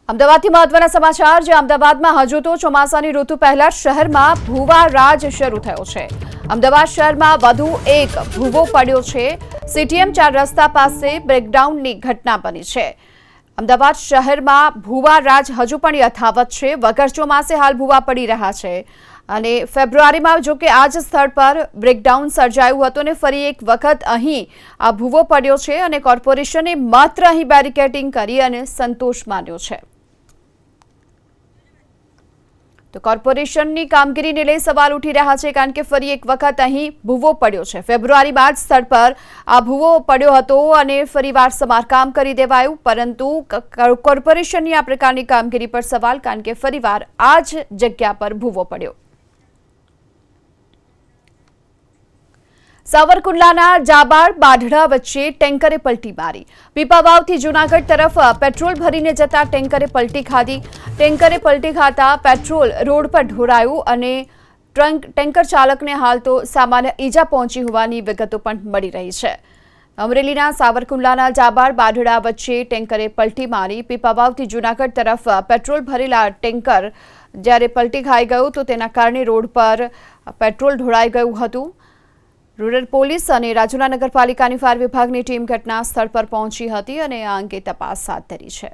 અમદાવાદથી મહત્વના સમાચાર જે અમદાવાદમાં હજુ તો ચોમાસાની ઋતુ પહેલા શહેરમાં ભૂવા રાજ શરૂ થયો છે। અમદાવાદ શહેરમાં વધુ એક ભૂવો પડ્યો છે। સીટીએમ 4 રસ્તા પાસે બ્રેકડાઉનની ઘટના બની છે। અમદાવાદ શહેરમાં ભૂવા રાજ હજુ પણ યથાવત છે। વગર ચોમાસે હાલ ભૂવા પડી રહ્યા છે અને ફેબ્રુઆરીમાં જો કે આ જ સ્થળ પર બ્રેકડાઉન સર્જાયું હતું અને ફરી એક વખત અહીં આ ભૂવો પડ્યો છે અને કોર્પોરેશને માત્ર અહીં બેરિકેડિંગ કરી અને સંતોષ માન્યો છે। તો કોર્પોરેશનની કામગીરીને લઈ સવાલ ઉઠી રહ્યા છે કારણ કે ફરી એક વખત અહીં ભૂવો પડ્યો છે। ફેબ્રુઆરીમાં જ સ્થળ પર આ ભૂવો પડ્યો હતો અને ફરીવાર સમારકામ કરી દેવાયું, પરંતુ કોર્પોરેશનની આ પ્રકારની કામગીરી પર સવાલ કારણ કે ફરીવાર આ જ જગ્યા પર ભૂવો પડ્યો। સાવરકુંડલાના જાબાળ બાઢડા વચ્ચે ટેન્કરે પલટી મારી। પીપાવાવથી જૂનાગઢ તરફ પેટ્રોલ ભરીને જતા ટેન્કરે પલટી ખાધી। ટેન્કરે પલટી ખાતા પેટ્રોલ રોડ પર ઢોળાયું અને ટેન્કર ચાલકને હાલ તો સામાન્ય ઈજા પહોંચી હોવાની વિગતો પણ મળી રહી છે। અમરેલીના સાવરકુંડલાના જાબાળ બાઢડા વચ્ચે ટેન્કરે પલટી મારી। પીપાવાવથી જૂનાગઢ તરફ પેટ્રોલ ભરેલા ટેન્કર જ્યારે પલટી ખાઈ ગયું તો તેના કારણે રોડ પર પેટ્રોલ ઢોળાઈ ગયું હતું। રૂરલ પોલીસ અને રાજુલા નગરપાલિકાની ફાયર વિભાગની ટીમ ઘટના સ્થળ પર પહોંચી હતી અને આ અંગે તપાસ હાથ ધરી છે।